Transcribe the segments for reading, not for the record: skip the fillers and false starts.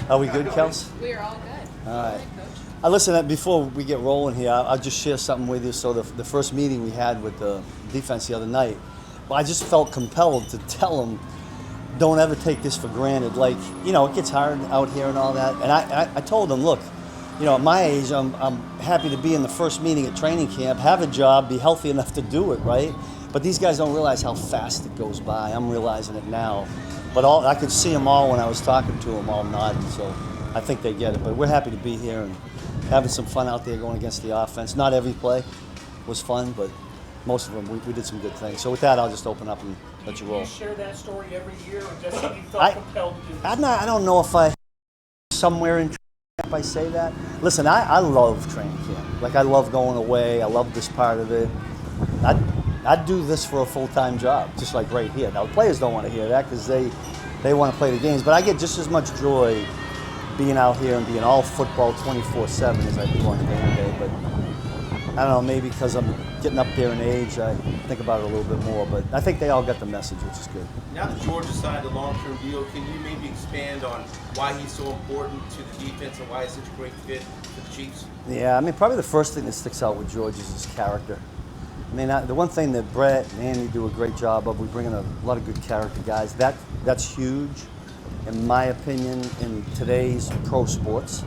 Are we good, Kels? We are all good. All right. Listen, before we get rolling here, I'll just share something with you. So the first meeting we had with the defense the other night, I just felt compelled to tell them, don't ever take this for granted. Like, you know, it gets hard out here and all that. And I told them, look, you know, at my age, I'm happy to be in the first meeting at training camp, have a job, be healthy enough to do it, right? But these guys don't realize how fast it goes by. I'm realizing it now. But I could see them all when I was talking to them, all nodding. So I think they get it. But we're happy to be here and having some fun out there going against the offense. Not every play was fun, but most of them, we did some good things. So with that, I'll just open up and let you roll. Do you share that story every year, or just you felt compelled to do this? I don't know if somewhere in training camp I say that. Listen, I love training camp. Like, I love going away. I love this part of it. I'd do this for a full-time job, just like right here. Now, the players don't want to hear that because they want to play the games. But I get just as much joy being out here and being all football 24/7 as I do on game day. But I don't know, maybe because I'm getting up there in age, I think about it a little bit more. But I think they all got the message, which is good. Now that George has signed a long-term deal, can you maybe expand on why he's so important to the defense and why he's such a great fit for the Chiefs? Yeah, I mean, probably the first thing that sticks out with George is his character. I mean, the one thing that Brett and Andy do a great job of, we bring in a lot of good character guys. That's huge, in my opinion, in today's pro sports.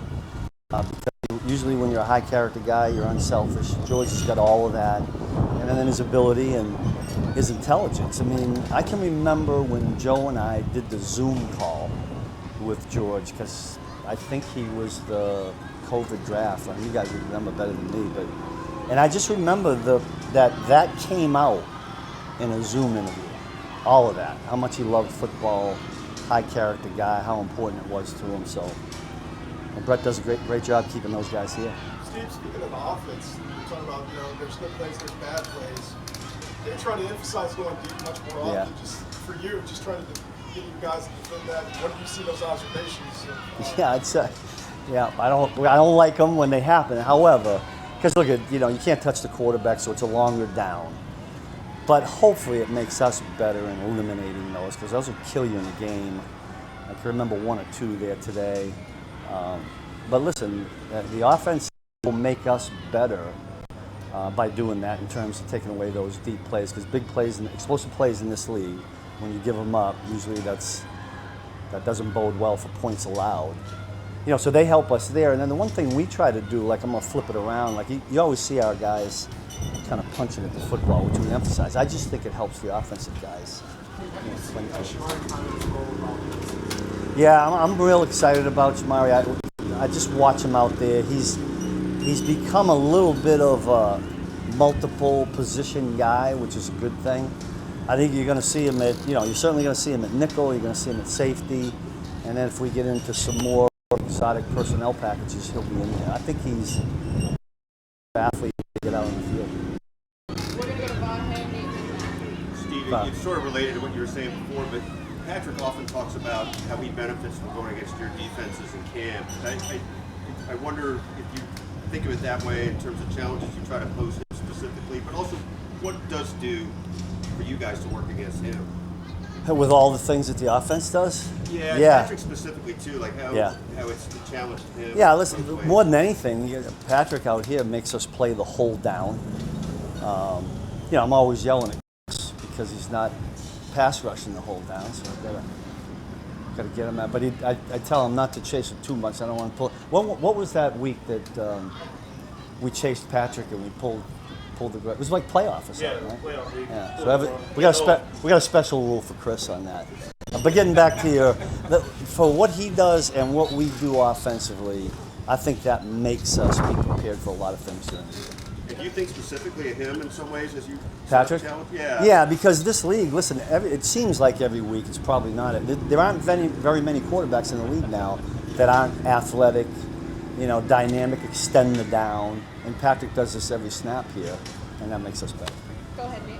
Because usually when you're a high character guy, you're unselfish. George has got all of that. And then his ability and his intelligence. I mean, I can remember when Joe and I did the Zoom call with George, because I think he was the COVID draft. I mean, you guys remember better than me, but. And I just remember that came out in a Zoom interview. All of that. How much he loved football, high character guy, how important it was to him. So, and Brett does a great job keeping those guys here. Steve, speaking of the offense, you're talking about, you know, there's good plays, there's bad plays. They're trying to emphasize going deep much more often. Yeah. Just for you, just trying to get you guys to defend that. What do you see those observations? Yeah, I'd say, I don't like them when they happen. However, because look at, you know, you can't touch the quarterback, so it's a longer down. But hopefully it makes us better in eliminating those, because those will kill you in the game. I can remember one or two there today. But listen, the offense will make us better by doing that in terms of taking away those deep plays, because big plays and explosive plays in this league, when you give them up, usually that doesn't bode well for points allowed. You know, so they help us there. And then the one thing we try to do, like, I'm going to flip it around, like you always see our guys kind of punching at the football, which we emphasize. I just think it helps the offensive guys. Yeah, I'm real excited about Jamari. I just watch him out there. He's become a little bit of a multiple position guy, which is a good thing. I think you're going to see him at, you know, you're certainly going to see him at nickel, you're going to see him at safety, and then if we get into some more exotic personnel packages, he'll be in there. I think he's an athlete to get out on the field. We're going to go to Bob Steve, it's sort of related to what you were saying before, but Patrick often talks about how he benefits from going against your defenses in camp. I wonder if you think of it that way in terms of challenges you try to pose him specifically, but also what it does do for you guys to work against him. With all the things that the offense does? Yeah. Patrick specifically too, like how it's a challenge to him. Yeah, listen, more than anything, Patrick out here makes us play the whole down. You know, I'm always yelling at Chris because he's not pass rushing the whole down, so I've got to get him out. But I tell him not to chase it too much. I don't want to pull. What was that week that we chased Patrick and we pulled the grip? It was like playoff or something, right? Playoff. Yeah. So we got a special rule for Chris on that. But getting back to for what he does and what we do offensively, I think that makes us be prepared for a lot of things during the season. And do you think specifically of him in some ways as you Patrick? Yeah. Yeah, because this league, listen, it seems like every week, it's probably not. There aren't very many quarterbacks in the league now that aren't athletic, you know, dynamic, extend the down. And Patrick does this every snap here, and that makes us better. Go ahead, Nate.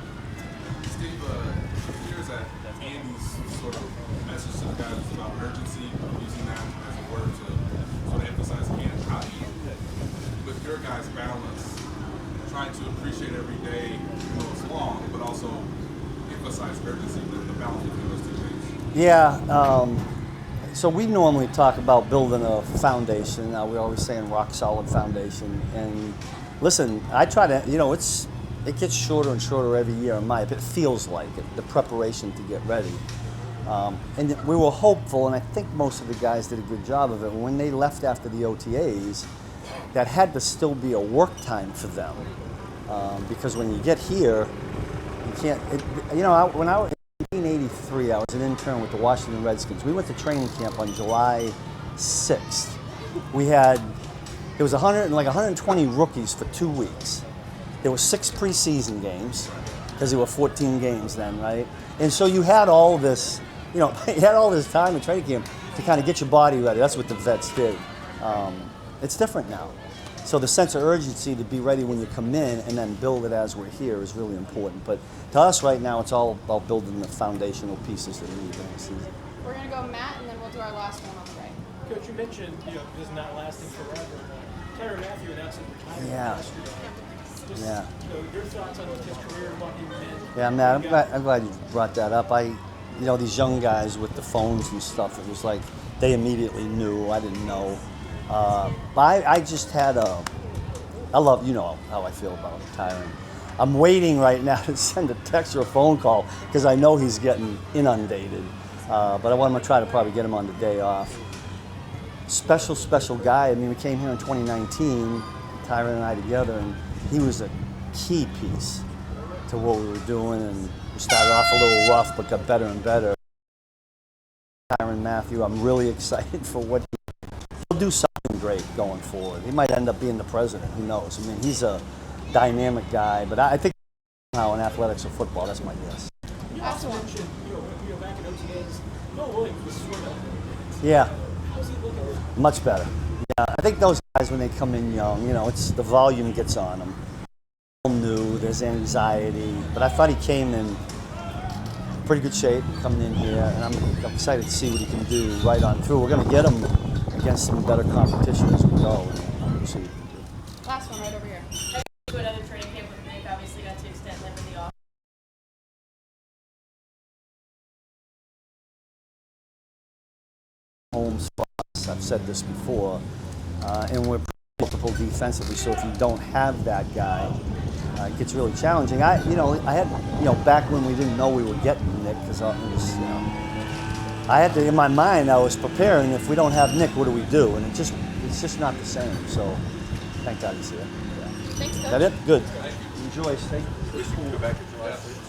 Steve, here's Andy's sort of message to the guys about urgency, using that as a word to sort of emphasize again. How do you, with your guys' balance, trying to appreciate every day, though it's long, but also emphasize urgency, the balance between those two things? Yeah, So we normally talk about building a foundation. We're always saying rock solid foundation. And listen, I try to, it gets shorter and shorter every year in my opinion. It feels like it, the preparation to get ready. And we were hopeful, and I think most of the guys did a good job of it. When they left after the OTAs, that had to still be a work time for them. Because when you get here, you can't, when I was in 1983, I was an intern with the Washington Redskins. We went to training camp on July 6th. There was 120 rookies for 2 weeks. There were 6 preseason games, because there were 14 games then, right? And so you had all this, you had all this time in training camp to kind of get your body ready. That's what the vets did. It's different now. So the sense of urgency to be ready when you come in and then build it as we're here is really important. But to us right now, it's all about building the foundational pieces that we need in the season. We're going to go Matt, and then we'll do our last one on the day. Coach, you mentioned this not lasting forever. Tyrann Mathieu announced his retirement yesterday. Just, your thoughts on his career and what he meant. Yeah, Matt, I'm glad you brought that up. These young guys with the phones and stuff, it was like they immediately knew. I didn't know. But I just had I love, how I feel about Tyrann. I'm waiting right now to send a text or a phone call because I know he's getting inundated. But I want to try to probably get him on the day off. Special guy. I mean, we came here in 2019, Tyrann and I together, and he was a key piece to what we were doing. And we started off a little rough, but got better and better. Tyrann Mathieu, I'm really excited for what he'll do. Something great going forward. He might end up being the president. Who knows? I mean, he's a dynamic guy, but I think now in athletics or football, that's my guess. You also mentioned, back in OTAs, Bill Williams was sort of. Yeah. How's he looking? Much better. Yeah, I think those guys when they come in young, it's the volume gets on them. New, there's anxiety, but I thought he came in pretty good shape coming in here, and I'm excited to see what he can do right on through. We're going to get him against some better competition as we go. We'll see what he can do. Last one right over here. To another training camp with Nick, obviously got to extend live in the office. Home spots, I've said this before, and we're multiple defensively, so if you don't have that guy, it gets really challenging. I had, back when we didn't know we were getting Nick, because I had to, in my mind, I was preparing, if we don't have Nick, what do we do? And it's just not the same, so thank God he's here. Yeah. Thanks, Coach. That it? Good. Enjoy, stay. Go back to July 6th.